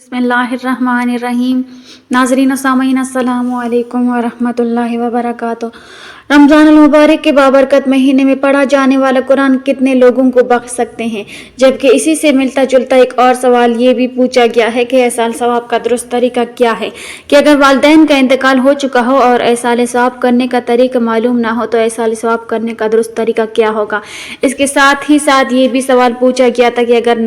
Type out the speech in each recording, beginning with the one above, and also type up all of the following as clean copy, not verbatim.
बिस्मिल्लाहिर्रहमानिर्रहीम। नाज़रीन व सामीन अस्सलामु अलैकुम व रहमतुल्लाहि व बरकातुहू। रमज़ान अल मुबारक के बाबरकत महीने में पढ़ा जाने वाला कुरान कितने लोगों को बख्श सकते हैं? जबकि इसी से मिलता जुलता एक और सवाल ये भी पूछा गया है कि एहसाल सवाब का दुरुस्त तरीका क्या है, कि अगर वालिदैन का इंतकाल हो चुका हो और एहसाल सवाब करने का तरीका मालूम ना हो तो एहसाल सवाब करने का दुरुस्त तरीका क्या होगा। इसके साथ ही साथ ये भी सवाल पूछा गया था कि अगर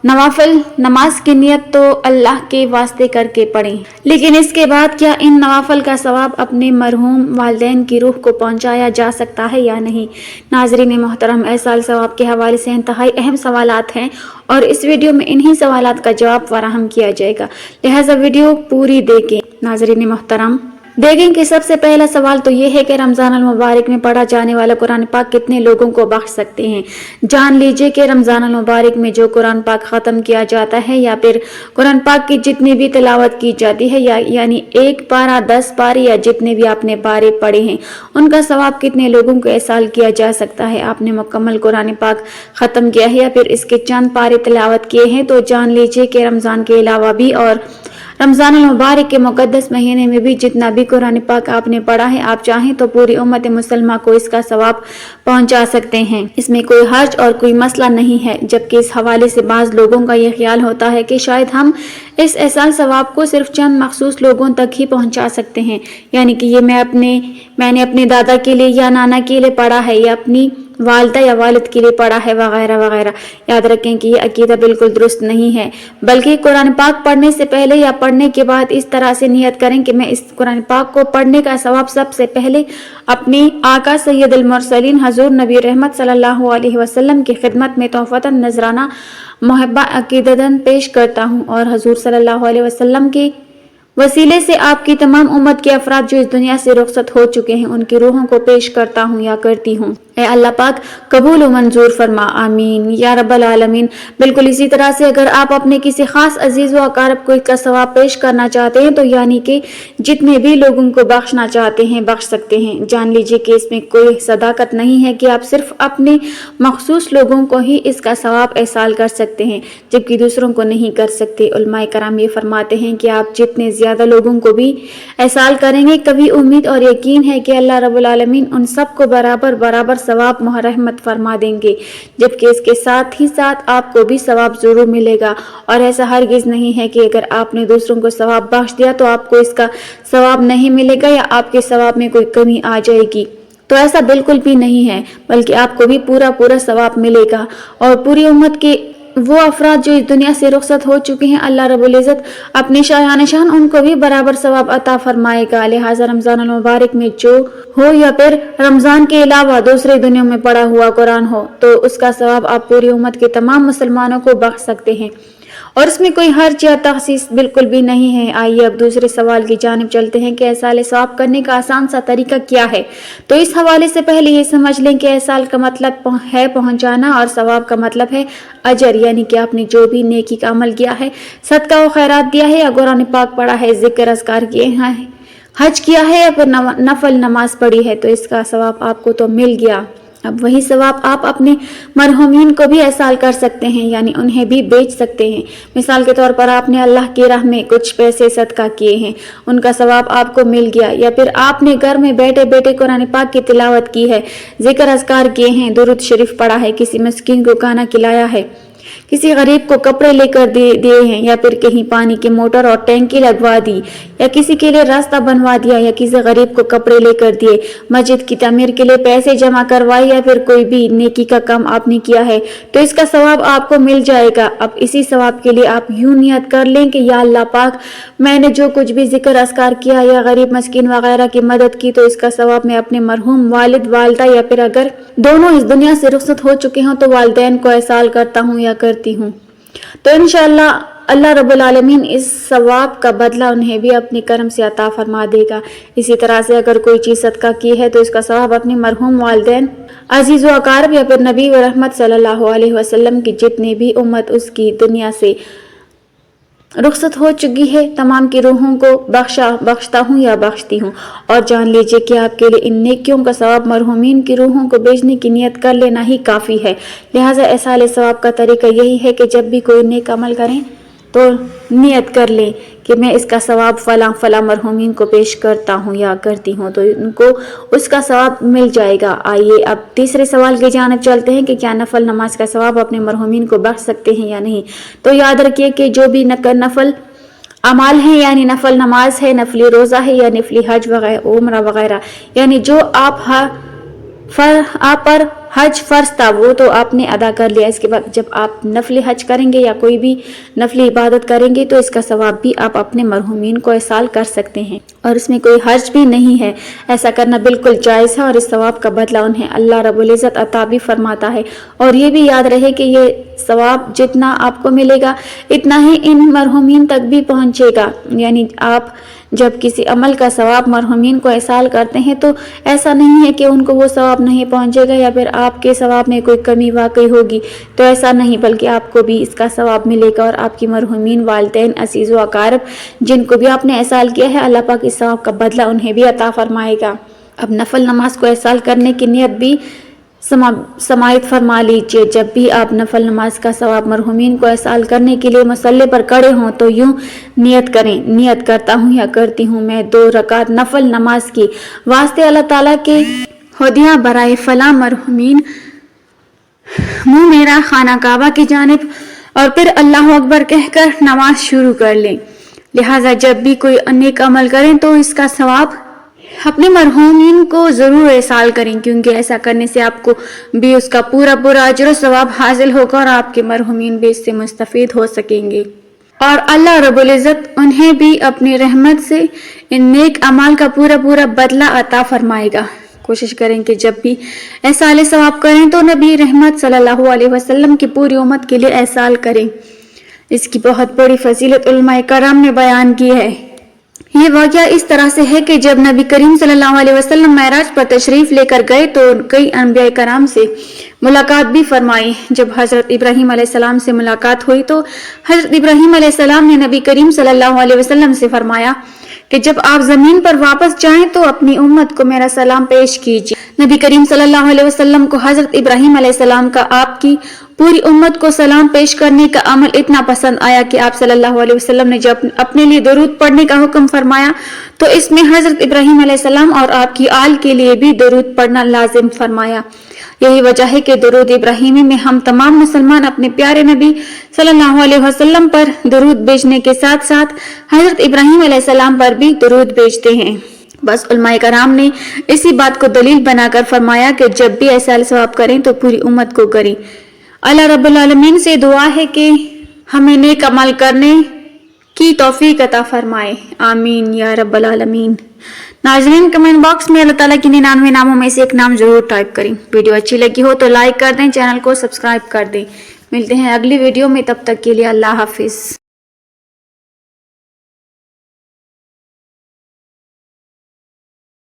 नवाफिल नमाज की नियत तो अल्लाह के वास्ते करके पढ़ें, लेकिन इसके बाद क्या इन नवाफिल का सवाब अपने मरहूम वालिदैन की रूह को पहुंचाया जा सकता है या नहीं। नाज़रीन मोहतरम, एहसाल सवाब के हवाले से इंतहाई अहम सवालात हैं और इस वीडियो में इन्हीं सवालात का जवाब फराहम किया जाएगा, लिहाजा वीडियो पूरी देखें। नाज़रीन मोहतरम, देखें कि सबसे पहला सवाल तो ये है कि रमज़ान अल मुबारक में पढ़ा जाने वाला कुरान पाक कितने लोगों को बख्श सकते हैं। जान लीजिए कि रमज़ान अल मुबारक में जो कुरान पाक ख़त्म किया जाता है या फिर कुरान पाक की जितनी भी तिलावत की जाती है यानी 1 पारा 10 पारे या जितने भी आपने पारे पढ़े हैं, उनका सवाब कितने लोगों को एहसाल किया जा सकता है। आपने मुकम्मल कुरान पाक ख़त्म किया है या फिर इसके चंद पारे तिलावत किए हैं तो जान लीजिए कि रमज़ान के अलावा भी और रमज़ान अल मुबारक के मुक़द्दस महीने में भी जितना भी कुरान पाक आपने पढ़ा है, आप चाहें तो पूरी उम्मत मुसलमान को इसका सवाब पहुंचा सकते हैं। इसमें कोई हर्ज और कोई मसला नहीं है। जबकि इस हवाले से बाज़ लोगों का यह ख्याल होता है कि शायद हम इस एहसाल सवाब को सिर्फ चंद मखसूस लोगों तक ही पहुंचा सकते हैं, यानी कि ये मैंने अपने दादा के लिए या नाना के लिए पढ़ा है या अपनी वालिदा या वालिद के लिए पढ़ा है वगैरह वगैरह। याद रखें कि ये अकीदा बिल्कुल दुरुस्त नहीं है, बल्कि कुरान पाक पढ़ने से पहले या पढ़ने के बाद इस तरह से नियत करें कि मैं इस कुरान पाक को पढ़ने का सवाब सबसे पहले अपने आका सैयदुल मुरसलीन हजूर नबी रहमत सल्लल्लाहु अलैहि वसल्लम की खिदमत में तोहफतन नजराना मुहब्बा अकीदतन पेश करता हूँ और हजूर सल्लल्लाहु अलैहि वसल्लम के वसीले से आपकी तमाम उम्मत के अफराद जो इस दुनिया से रुखसत हो चुके हैं उनकी रूहों को पेश करता हूँ या करती हूँ। ए अल्लाह पाक कबूल व मंजूर फरमा, आमीन या रब्बल आलमीन। बिल्कुल इसी तरह से अगर आप अपने किसी खास अजीज व अकारब को इसका सवाब पेश करना चाहते हैं तो यानी कि जितने भी लोगों को बख्शना चाहते हैं बख्श सकते हैं। जान लीजिए कि इसमें कोई सदाकत नहीं है कि आप सिर्फ अपने मखसूस लोगों को ही इसका सवाब एहसाल कर सकते हैं जबकि दूसरों को नहीं कर सकते। उलमाए कराम ये फरमाते हैं कि आप जितने ज़्यादा लोगों को भी एहसाल करेंगे, कभी उम्मीद और यकीन है कि अल्लाह रब्बुल आलमीन उन सबको बराबर बराबर सवाब रहमत फरमा देंगे, जबकि इसके साथ ही साथ आपको भी सवाब जरूर मिलेगा। और ऐसा हरगिज़ नहीं है कि अगर आपने दूसरों को सवाब बख्श दिया तो आपको इसका सवाब नहीं मिलेगा या आपके सवाब में कोई कमी आ जाएगी, तो ऐसा बिल्कुल भी नहीं है, बल्कि आपको भी पूरा सवाब मिलेगा। और पूरी उम्मत के वो अफराद जो इस दुनिया से रुखसत हो चुके हैं, अल्लाह रब्बुल इज़्ज़त अपने शायान शान उनको भी बराबर सवाब अता फरमाएगा। लिहाजा रमज़ान अल मुबारक में जो हो या फिर रमज़ान के अलावा दूसरे दुनिया में पढ़ा हुआ कुरान हो तो उसका सवाब आप पूरी उम्मत के तमाम मुसलमानों को बख्श सकते हैं और इसमें कोई हर्ज या तखसीस बिल्कुल भी नहीं है। आइए अब दूसरे सवाल की जानिब चलते हैं कि एहसाल सवाब करने का आसान सा तरीका क्या है। तो इस हवाले से पहले ये समझ लें कि एहसाल का मतलब है पहुंचाना और सवाब का मतलब है अजर, यानी कि आपने जो भी नेकी का अमल किया है, सदका व खैरात दिया है या कुरान पाक पढ़ा है, जिक्र अज़कार किए हैं, हज किया है या फिर नफल नमाज पढ़ी है, तो इसका सवाब आपको तो मिल गया। अब वही सवाब आप अपने मरहूमीन को भी एहसाल कर सकते हैं, यानी उन्हें भी बेच सकते हैं। मिसाल के तौर पर आपने अल्लाह की राह में कुछ पैसे सदका किए हैं, उनका सवाब आपको मिल गया, या फिर आपने घर में बैठे बैठे कुरान पाक की तिलावत की है, जिक्र अज़कार किए हैं, दुरूद शरीफ पढ़ा है, किसी मिस्कीन को खाना खिलाया है, किसी गरीब को कपड़े लेकर दिए हैं, या फिर कहीं पानी की मोटर और टैंकी लगवा दी, या किसी के लिए रास्ता बनवा दिया, या किसी गरीब को कपड़े लेकर दिए, मस्जिद की तामीर के लिए पैसे जमा करवाए, या फिर कोई भी नेकी का काम आपने किया है तो इसका सवाब आपको मिल जाएगा। अब इसी सवाब के लिए आप यूं नियत कर लें कि या अल्लाह पाक, मैंने जो कुछ भी जिक्र अज़कार किया या गरीब मस्कीन वगैरह की मदद की तो इसका सवाब मैं अपने मरहूम वालिद वालिदा या फिर अगर दोनों इस दुनिया से रुखसत हो चुके हों तो वालिदैन को एहसाल करता हूँ या करती हूँ। तो इंशाअल्लाह अल्लाह रब्बुल आलमीन इस सवाब का बदला उन्हें भी अपने करम से अता फरमा देगा। इसी तरह से अगर कोई चीज़ सदका की है तो इसका सवाब अपने मरहूम वालिदैन, अजीज़ व अकारब या फिर नबी व रहमत सल्लल्लाहु अलैहि वसल्लम की जितनी भी उम्मत उसकी दुनिया से रुखसत हो चुकी है तमाम की रूहों को बख्शता हूँ या बख्शती हूँ। और जान लीजिए कि आपके लिए इन नेकियों का सवाब मरहूमीन की रूहों को भेजने की नियत कर लेना ही काफ़ी है। लिहाजा एहसाल सवाब का तरीका यही है कि जब भी कोई नेक अमल करें تو نیت کر لیں کہ میں اس کا ثواب فلاں فلاں مرحومین کو پیش کرتا ہوں یا کرتی ہوں، تو ان کو اس کا ثواب مل جائے گا۔ آئیے اب تیسرے سوال کی جانب چلتے ہیں کہ کیا نفل نماز کا ثواب اپنے مرحومین کو بخش سکتے ہیں یا نہیں۔ تو یاد رکھیے کہ جو بھی نفل اعمال ہیں، یعنی نفل نماز ہے، نفلی روزہ ہے یا نفلی حج وغیرہ عمرہ وغیرہ، یعنی جو آپ پر حج فرض تھا وہ تو آپ نے ادا کر لیا، اس کے بعد جب آپ نفلی حج کریں گے یا کوئی بھی نفلی عبادت کریں گے تو اس کا ثواب بھی آپ اپنے مرحومین کو ایصال کر سکتے ہیں، اور اس میں کوئی حرج بھی نہیں ہے، ایسا کرنا بالکل جائز ہے، اور اس ثواب کا بدلہ انہیں اللہ رب العزت عطا بھی فرماتا ہے۔ اور یہ بھی یاد رہے کہ یہ ثواب جتنا آپ کو ملے گا اتنا ہی ان مرحومین تک بھی پہنچے گا، یعنی آپ جب کسی عمل کا ثواب مرحومین کو ایصال کرتے ہیں تو ایسا نہیں ہے کہ ان کو وہ ثواب نہیں پہنچے گا یا پھر آپ کے ثواب میں کوئی کمی واقع ہوگی، تو ایسا نہیں، بلکہ آپ کو بھی اس کا ثواب ملے گا، اور آپ کی مرحومین، والدین، عزیز و اقارب جن کو بھی آپ نے ایصال کیا ہے، اللہ پاک اس ثواب کا بدلہ انہیں بھی عطا فرمائے گا۔ اب نفل نماز کو ایصال کرنے کی نیت بھی سماعت فرما لیجیے۔ جب بھی آپ نفل نماز کا ثواب مرحومین کو ایصال کرنے کے لیے مصلی پر کھڑے ہوں تو یوں نیت کریں، نیت کرتا ہوں یا کرتی ہوں میں 2 رکعت نفل نماز کی واسطے اللہ تعالیٰ کے ہدیہ برائے فلاں مرحومین، منہ میرا خانہ کعبہ کی جانب، اور پھر اللہ اکبر کہہ کر نماز شروع کر لیں۔ لہٰذا جب بھی کوئی نیک عمل کریں تو اس کا ثواب اپنے کو ضرور ایصال کریں، کیونکہ ایسا کرنے سے آپ کو بھی اس کا پورا اجر و ثواب حاصل ہوگا اور آپ کے مرحومین بھی اس سے مستفید ہو سکیں گے، اور اللہ رب العزت انہیں بھی اپنی رحمت سے ان نیک اعمال کا پورا بدلہ عطا فرمائے گا۔ کوشش کریں کہ جب بھی ایصال ثواب کریں تو نبی رحمت صلی اللہ علیہ وسلم کی پوری امت کے لیے ایصال کریں۔ اس کی بہت بڑی فضیلت علماء کرام نے بیان کی ہے۔ یہ واقعہ اس طرح سے ہے کہ جب نبی کریم صلی اللہ علیہ وسلم معراج پر تشریف لے کر گئے تو کئی انبیاء کرام سے ملاقات بھی فرمائی۔ جب حضرت ابراہیم علیہ السلام سے ملاقات ہوئی تو حضرت ابراہیم علیہ السلام نے نبی کریم صلی اللہ علیہ وسلم سے فرمایا کہ جب آپ زمین پر واپس جائیں تو اپنی امت کو میرا سلام پیش کیجیے۔ نبی کریم صلی اللہ علیہ وسلم کو حضرت ابراہیم علیہ السلام کا آپ کی پوری امت کو سلام پیش کرنے کا عمل اتنا پسند آیا کہ آپ صلی اللہ علیہ وسلم نے جب اپنے لیے درود پڑھنے کا حکم فرمایا تو اس میں حضرت ابراہیم علیہ السلام اور آپ کی آل کے لیے بھی درود پڑھنا لازم فرمایا۔ یہی وجہ ہے کہ درود ابراہیمی میں ہم تمام مسلمان اپنے پیارے نبی صلی اللہ علیہ وسلم پر درود بھیجنے کے ساتھ ساتھ حضرت ابراہیم علیہ السلام پر بھی درود بھیجتے ہیں۔ بس علماء کرام نے اسی بات کو دلیل بنا کر فرمایا کہ جب بھی ایصال ثواب کریں تو پوری امت کو کریں۔ اللہ رب العالمین سے دعا ہے کہ ہمیں نیک عمل کرنے کی توفیق عطا فرمائے، آمین یا رب العالمین۔ ناظرین، کمنٹ باکس میں اللہ تعالیٰ کی 99 ناموں میں سے ایک نام ضرور ٹائپ کریں۔ ویڈیو اچھی لگی ہو تو لائک کر دیں، چینل کو سبسکرائب کر دیں۔ ملتے ہیں اگلی ویڈیو میں، تب تک کے لیے اللہ حافظ۔